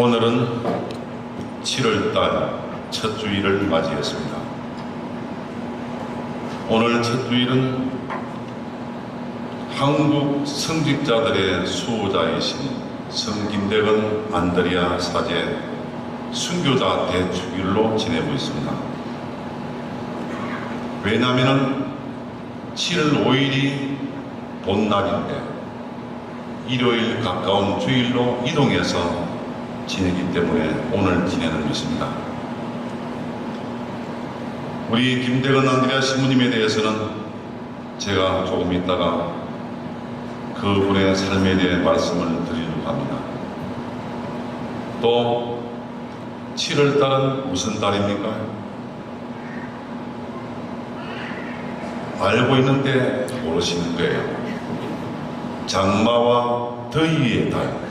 오늘은 7월달 첫 주일을 맞이했습니다. 오늘 첫 주일은 한국 성직자들의 수호자이신 성김대건 안드레아 사제 순교자 대축일로 지내고 있습니다. 왜냐하면 7월 5일이 본날인데 일요일 가까운 주일로 이동해서 지내기 때문에 오늘 지내는 것입니다. 우리 김대건 안드레아 신부님에 대해서는 제가 조금 있다가 그분의 삶에 대해 말씀을 드리려고 합니다. 또 7월달은 무슨 달입니까? 알고 있는데 모르시는 거예요. 장마와 더위의 달.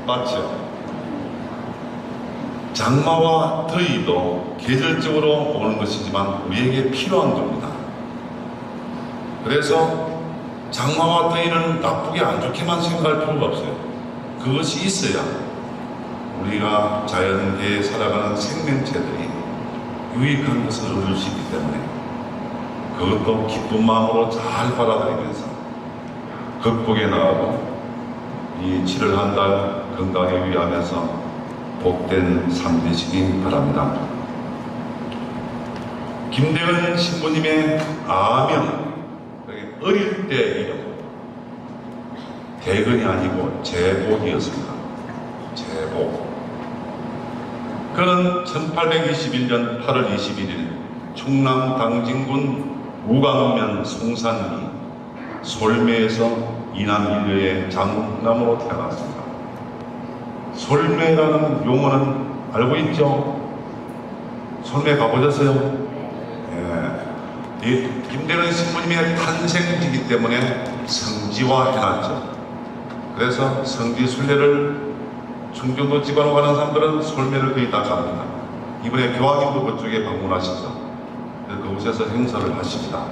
맞죠? 장마와 더위도 계절적으로 오는 것이지만 우리에게 필요한 겁니다. 그래서 장마와 더위는 나쁘게 안 좋게만 생각할 필요가 없어요. 그것이 있어야 우리가 자연계에 살아가는 생명체들이 유익한 것을 얻을 수 있기 때문에 그것도 기쁜 마음으로 잘 받아들이면서 극복해 나가고 이 7월 한 달 건강에 위하면서 복된 삶 되시기 바랍니다. 김대건 신부님의 아명, 어릴 때 이름 대건이 아니고 제복이었습니다. 제복. 그는 1821년 8월 21일 충남 당진군 우강면 송산리 솔매에서 이남 일녀의 장남으로 태어났습니다. 솔매라는 용어는 알고 있죠? 솔매 가보셨어요? 예. 이 김대건 신부님의 탄생지이기 때문에 성지화 해놨죠. 그래서 성지 순례를 충청도 지방으로 가는 사람들은 솔매를 거의 다 갑니다. 이번에 교황님도 그쪽에 방문하시죠. 그곳에서 행사를 하십니다.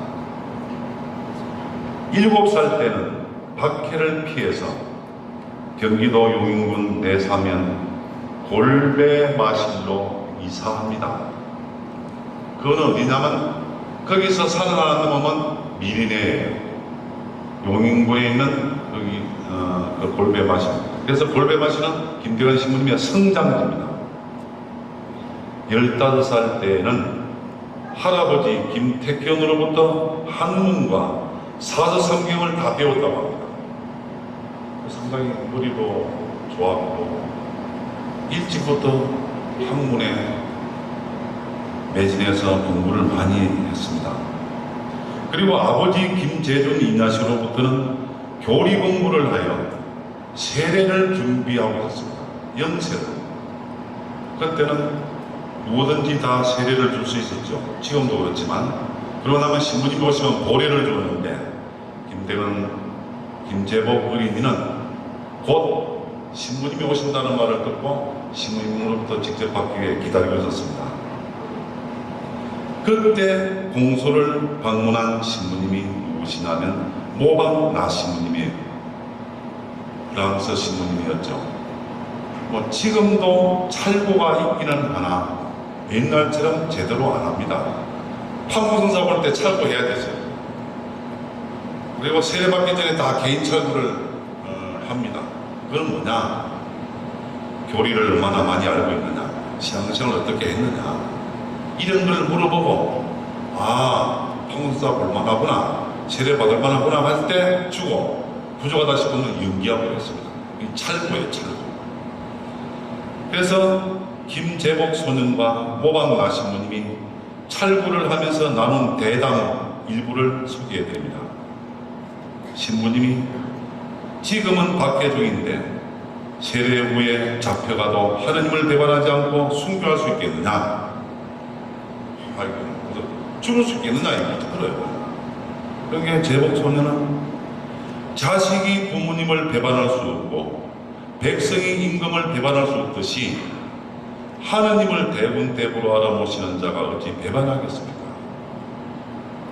7살 때는 박해를 피해서 경기도 용인군 내사면 골배마실로 이사합니다. 그건 어디냐면 거기서 산을 하나 넘으면 미리네예요. 용인군에 있는 여기 그 골배마실. 그래서 골배마실은 김대건 신부님의 성장지입니다. 15살 때에는 할아버지 김택현으로부터 한문과 사서성경을 다 배웠다고 합니다. 상당히 머리도 좋았고 일찍부터 학문에 매진해서 공부를 많이 했습니다. 그리고 아버지 김재준 이나시로부터는 교리 공부를 하여 세례를 준비하고 있었습니다. 연세로. 그때는 누구든지 다 세례를 줄 수 있었죠. 지금도 그렇지만. 그러고 나면 신부님 오시면 보례를 주었는데 김제복 어린이는 곧 신부님이 오신다는 말을 듣고 신부님으로부터 직접 받기 위해 기다리고 있었습니다. 그때 공소를 방문한 신부님이 누구시냐면 모방 신부님이에요. 프랑스 신부님이었죠. 뭐 지금도 찰고가 있기는 하나 옛날처럼 제대로 안 합니다. 판문사 볼 때 찰고해야 되죠. 그리고 세례받기 전에 다 개인 찰고를 합니다. 그건 뭐냐? 교리를 얼마나 많이 알고 있느냐? 신앙생활을 어떻게 했느냐? 이런 걸 물어보고 판문사 볼만 하구나, 세례받을 만 하구나 할 때 주고 부족하다 싶으면 연기하고 있습니다. 이 찰고예요, 찰고. 그래서 김제복 소년과 모방 신부님이 찰구를 하면서 나눈 대담 일부를 소개해드립니다. 신부님이 지금은 박해 중인데 세례 후에 잡혀가도 하느님을 배반하지 않고 순교할 수 있겠느냐? 아이고, 죽을 수 있겠느냐? 이것도 그래요. 그러니까 제복 소년은 자식이 부모님을 배반할 수 없고 백성이 임금을 배반할 수 없듯이 하느님을 대군대부로 알아보시는 자가 어찌 배반하겠습니까?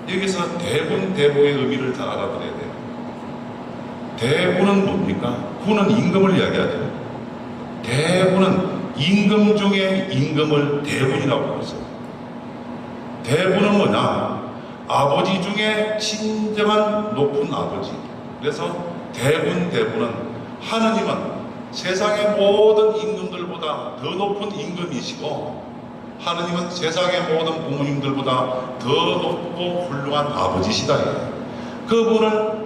여기서 대군대부의 의미를 잘 알아들어야 돼요. 대군은 뭡니까? 군은 임금을 이야기하죠. 대부는 임금 중에 임금을 대분이라고 불렀어요. 대분은 뭐냐? 아버지 중에 진정한 높은 아버지. 그래서 대분은 하느님은 세상의 모든 임금들보다 더 높은 임금이시고, 하느님은 세상의 모든 부모님들보다 더 높고 훌륭한 아버지시다. 그분을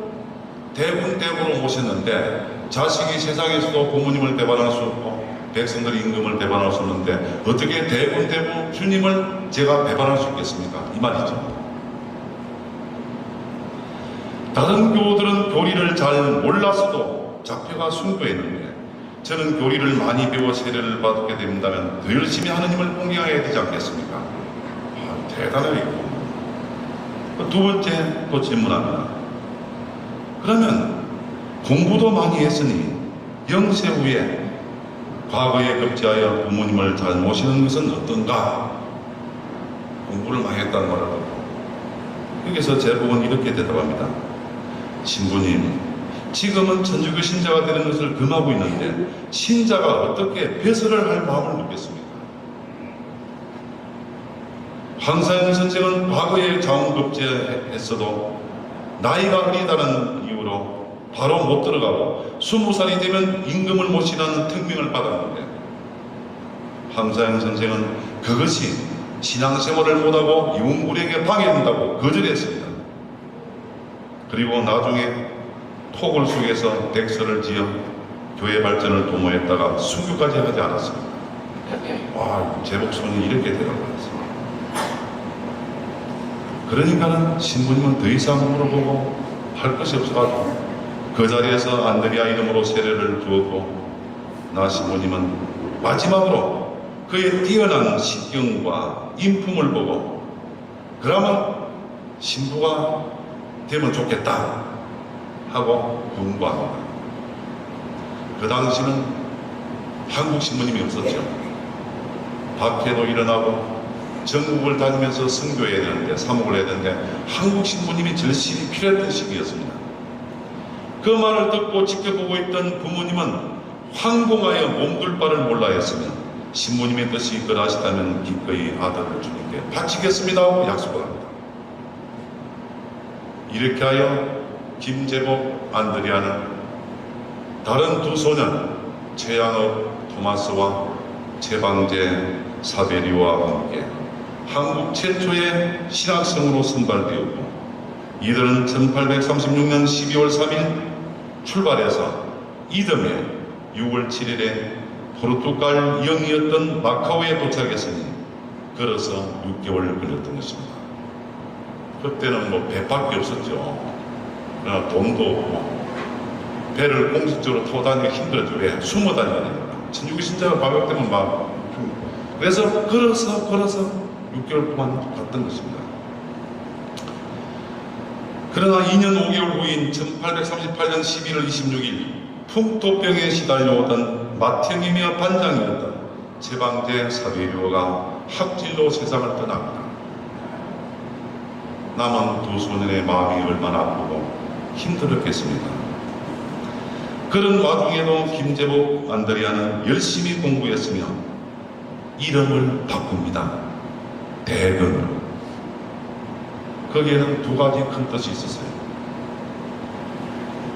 대분으로 모셨는데, 자식이 세상에서도 부모님을 배반할 수 없고 백성들이 임금을 배반할 수 없는데 어떻게 대분 주님을 제가 배반할 수 있겠습니까? 이 말이죠. 다른 교우들은 교리를 잘 몰라서도 잡혀가 순교했는데, 저는 교리를 많이 배워 세례를 받게 된다면 더 열심히 하느님을 공경해야 되지 않겠습니까? 대단하겠고. 두 번째 또 질문합니다. 그러면 공부도 많이 했으니 영세 후에 과거에 급제하여 부모님을 잘 모시는 것은 어떤가? 공부를 많이 했다는 말을 듣고 여기서 제복은 이렇게 대답합니다. 신부님, 지금은 천주교 신자가 되는 것을 금하고 있는데 신자가 어떻게 배설을 할 마음을 느꼈습니까? 황사현 선생은 과거에 자원급제했어도 나이가 어리다는 이유로 바로 못 들어가고 20살이 되면 임금을 모시라는 특명을 받았는데, 황사현 선생은 그것이 신앙생활을 못하고 이웃물에게 방해된다고 거절했습니다. 그리고 나중에 토굴 속에서 댁서를 지어 교회 발전을 도모했다가 순교까지 하지 않았습니다. 와, 제복손이 이렇게 대답했습니다. 그러니까는 신부님은 더 이상 물어보고 할 것이 없어가지고 그 자리에서 안드레아 이름으로 세례를 주었고, 나 신부님은 마지막으로 그의 뛰어난 식경과 인품을 보고 그러면 신부가 되면 좋겠다 하고 권고합니다. 그 당시는 한국 신부님이 없었죠. 박해도 일어나고 전국을 다니면서 선교해야 되는데, 사목을 해야 되는데 한국 신부님이 절실히 필요했던 시기였습니다. 그 말을 듣고 지켜보고 있던 부모님은 황공하여 몸둘 바를 몰라 했으며, 신부님의 뜻이 그러하시다면 기꺼이 아들을 주님께 바치겠습니다 하고 약속을 합니다. 이렇게 하여 김제복 안드레아는 다른 두 소년 최양업 토마스와 최방제 사베리와 함께 한국 최초의 신학생으로 선발되었고, 이들은 1836년 12월 3일 출발해서 이듬해 6월 7일에 포르투갈 영이었던 마카오에 도착했으니 걸어서 6개월 걸렸던 것입니다. 그때는 뭐 배밖에 없었죠. 그러나 돈도 없고 배를 공식적으로 타고 다니기가 힘들었죠. 왜? 숨어 다녀야 되니까. 천주교 신자가 발각되면 막, 그래서 걸어서 6개월 동안 갔던 것입니다. 그러나 2년 5개월 후인 1838년 11월 26일 풍토병에 시달려오던 맏형이며 반장이었던 제방제 사베리오가 학질로 세상을 떠납니다. 남은 두 소년의 마음이 얼마나 아프고 힘들었겠습니까? 그런 와중에도 김제복 안드레아는 열심히 공부했으며 이름을 바꿉니다. 대근으로. 거기에는 두 가지 큰 뜻이 있었어요.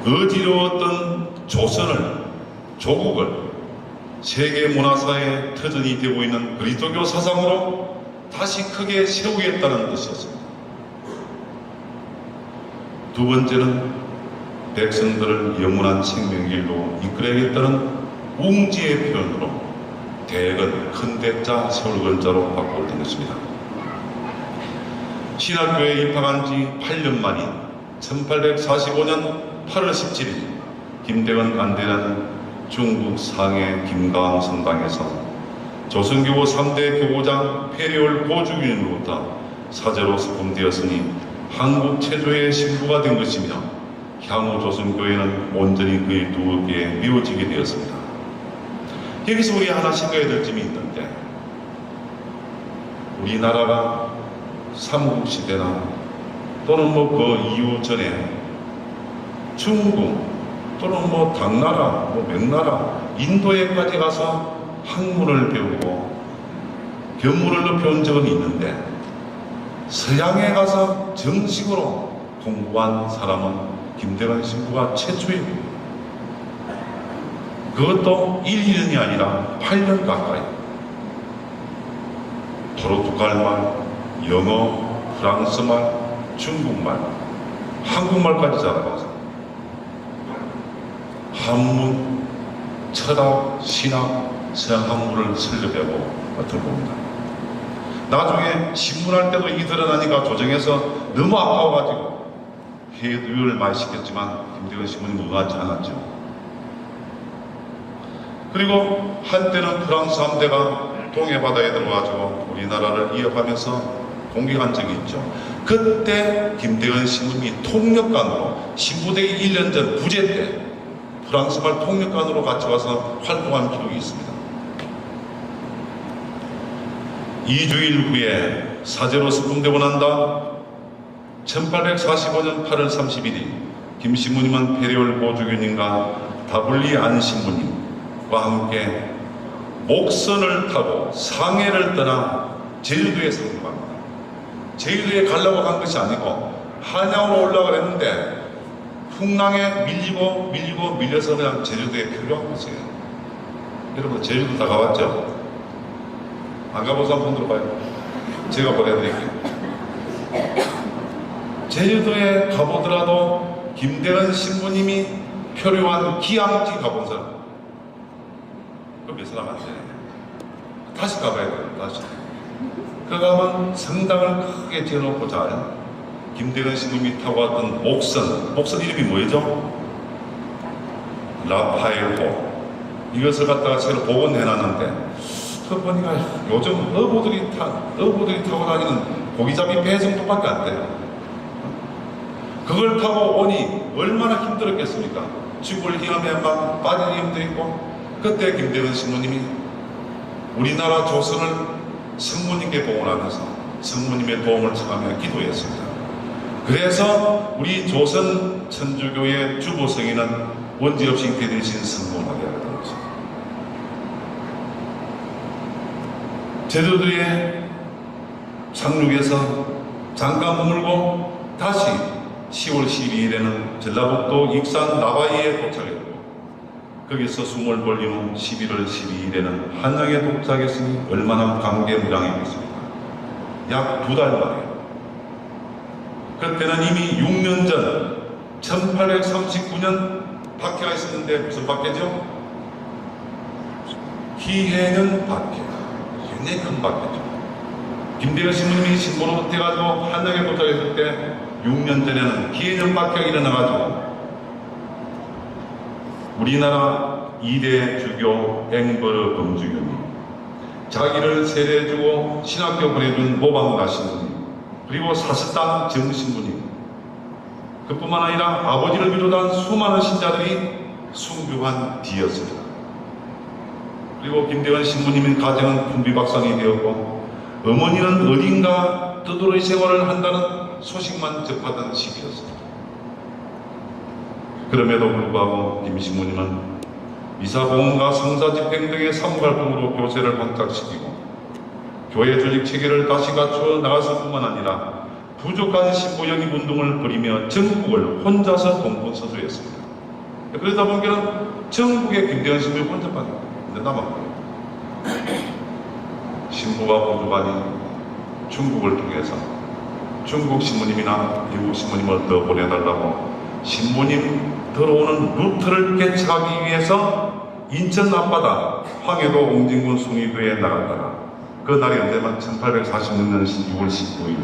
어지러웠던 조선을, 조국을 세계 문화사의 터전이 되고 있는 그리스도교 사상으로 다시 크게 세우겠다는 뜻이었습니다. 두 번째는 백성들을 영원한 생명의 길로 이끌어야겠다는 웅지의 표현으로 대건, 큰 대자, 세울건자로 바꾸었던 것입니다. 신학교에 입학한 지 8년 만인 1845년 8월 17일 김대건 안대라는 중국 상해 김가왕 성당에서 조선교구 3대 교구장 페리올 고주균으로부터 사제로 수금되었으니 한국 최초의 신부가 된 것이며, 향후 조선교회는 온전히 그의 두 어깨에 미워지게 되었습니다. 여기서 우리 하나 생각해야 될 점이 있는데, 우리나라가 삼국시대나 또는 뭐 그 이후 전에 중국 또는 뭐 당나라, 뭐 명나라 인도에까지 가서 학문을 배우고 견문을 배운 적은 있는데 서양에 가서 정식으로 공부한 사람은 김대건 신부가 최초이고 그것도 1, 2년이 아니라 8년 가까이 포르투갈말, 영어, 프랑스말, 중국말, 한국말까지 잘하면서 한문, 철학, 신학, 서양 학문을 설립하고 들어봅니다. 나중에 신문할 때도 이 드러나니까 조정에서 너무 아까워가지고 회유를 많이 시켰지만 김대건 신부는 응하지 않았죠. 그리고 한때는 프랑스 함대가 동해바다에 들어가지고 우리나라를 위협하면서 공격한 적이 있죠. 그때 김대건 신부님이 통역관으로 신부되기 1년 전 부재 때 프랑스말 통역관으로 같이 와서 활동한 기록이 있습니다. 2주일 후에 사제로 수금되고 난다 1845년 8월 31일 김 신부님은 페리올 보주교님과 다블리 안 신부님과 함께 목선을 타고 상해를 떠나 제주도에 상륙합니다. 제주도에 가려고 간 것이 아니고 한양으로 올라가려 했는데 풍랑에 밀려서 그냥 제주도에 표류한 것이에요. 여러분 제주도 다 가봤죠? 안 가본 사람 손 들어봐요. 제가 보내드릴게요. 제주도에 가보더라도 김대건 신부님이 표류한 기항지 가본 사람 그 몇 사람 안 돼요. 다시 가봐야 돼요. 다시. 그 가면 성당을 크게 지어놓고 잘 김대건 신부님이 타고 왔던 목선 이름이 뭐죠? 라파엘호. 이것을 갖다가 새로 복원해놨는데 그 보니까 요즘 어부들이 타고 다니는 고기잡이 배 정도밖에 안 돼요. 그걸 타고 오니 얼마나 힘들었겠습니까? 죽을 위험에 막 빠질 위험도 있고 그때 김대건 신부님이 우리나라 조선을 성모님께 봉헌하면서 성모님의 도움을 청하며 기도했습니다. 그래서 우리 조선 천주교의 주보성에는 원죄 없이 잉태되신 성모하게 하였던 것입니다. 제주도에 상륙해서 잠깐 머물고 다시 10월 12일에는 전라북도 익산 나바이에 도착했고 거기서 숨을 돌린 후 11월 12일에는 한양에 도착했으니 얼마나 감개무량했겠습니까? 약 2달 만에. 그때는 이미 6년 전 1839년 박해가 있었는데 무슨 박해죠? 기해년 박해. 굉장히 큰 박해죠. 김대건 신부님이 신부로 돼가지고 한양에 도착했을 때 6년 전에는 기해년 박해가 일어나가지고 우리나라 2대 주교 앵버르 범주교님, 자기를 세례해주고 신학교 보내준 모방가 신부님, 그리고 사스당 정신부님, 그뿐만 아니라 아버지를 비롯한 수많은 신자들이 순교한 뒤였습니다. 그리고 김대건 신부님의 가정은 분비박산이 되었고 어머니는 어딘가 뜨도로이 생활을 한다는 소식만 접하던 시기였습니다. 그럼에도 불구하고 김 신부님은 미사공헌과 성사집행 등의 사무활동으로 교세를 확장시키고 교회 조직 체계를 다시 갖추어 나갔을 뿐만 아니라 부족한 신부 영입 운동을 벌이며 전국을 혼자서 동분서주했습니다. 그러다 보니까 전국의 김대건 신부님 혼자만 남았고요. 신부가 부족하니 중국을 통해서 중국 신부님이나 미국 신부님을 더 보내달라고 신부님 들어오는 루트를 개척하기 위해서 인천 앞바다 황해도 옹진군 숭이도에 나갔다가 그 날이 언제만 1846년 6월 19일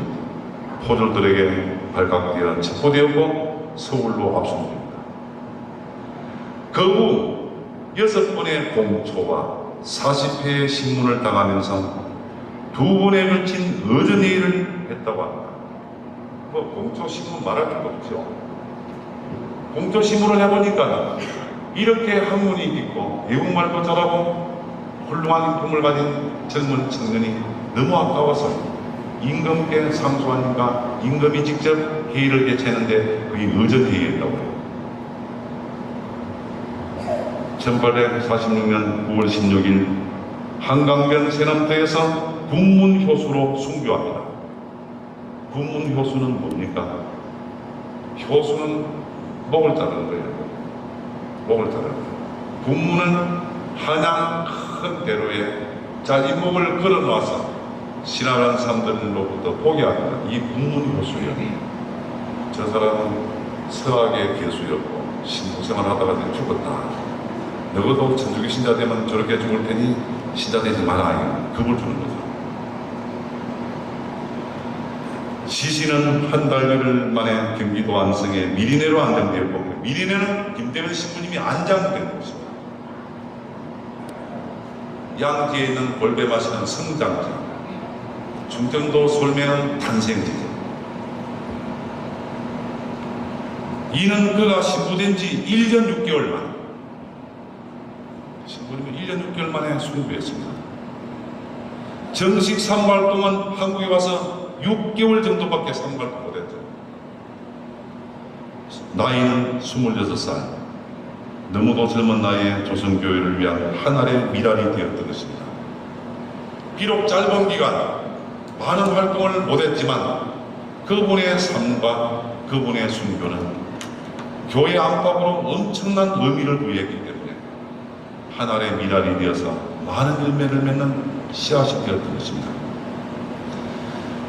포졸들에게 발각되어 체포되었고 서울로 압송됩니다. 그 후 6번의 공초와 40회의 신문을 당하면서 2번에 걸친 어전회의를 했다고 합니다. 뭐 공초 신문 말할 필요 없죠. 공초 신문을 해보니까 이렇게 학문이 있고 외국말도 잘하고 훌륭한 인품을 가진 젊은 청년이 너무 아까워서 임금께 상소하니까 임금이 직접 회의를 개최했는데 그게 의전회의였다고 해요. 1846년 9월 16일 한강변 세남터에서 군문효수로 순교합니다. 군문효수는 뭡니까? 효수는 목을 자르는 거예요. 목을 자르는 거예요. 군문은 한양 큰 대로에 잘린 목을 걸어놓아서 신하라는 사람들로부터 포기합니다. 이 군문효수요. 저 사람은 서학의 교수였고 신도생활 하다가 죽었다. 너도 천주교 신자 되면 저렇게 죽을 테니 신자 되지 마라. 겁을 주는 거죠. 시신은 한 달여를 만에 경기도 안성에 미리내로 안장되었고, 미리내는 김대현 신부님이 안장된 곳입니다. 양지에 있는 골배 마시는 성장지, 충청도 솔매는 탄생지죠. 이는 그가 신부된 지 1년 6개월 만, 신부님은 1년 6개월 만에 순교했습니다. 정식 산발동은 한국에 와서 6개월 정도밖에 산발도 못했죠. 나이는 26살. 너무도 젊은 나이에 조선교회를 위한 하늘의 미랄이 되었던 것입니다. 비록 짧은 기간 많은 활동을 못했지만 그분의 삶과 그분의 순교는 교회 안팎으로 엄청난 의미를 부여했기 때문에 하늘의 미랄이 되어서 많은 열매를 맺는 씨앗이 되었던 것입니다.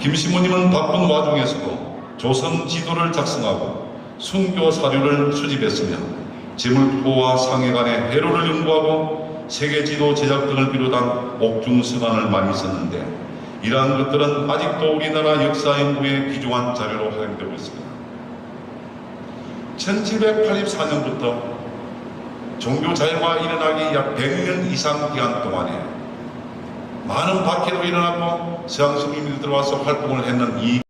김 신부님은 바쁜 와중에서도 조선 지도를 작성하고 순교 사료를 수집했으며 제물포와 상해간의 해로를 연구하고 세계 지도 제작 등을 비롯한 옥중 서간을 많이 썼는데 이러한 것들은 아직도 우리나라 역사 연구에 귀중한 자료로 활용되고 있습니다. 1784년부터 종교 자유가 일어나기 약 100년 이상 기간 동안에 많은 박해도 일어났고 서양 식민들이 들어와서 활동을 했는 이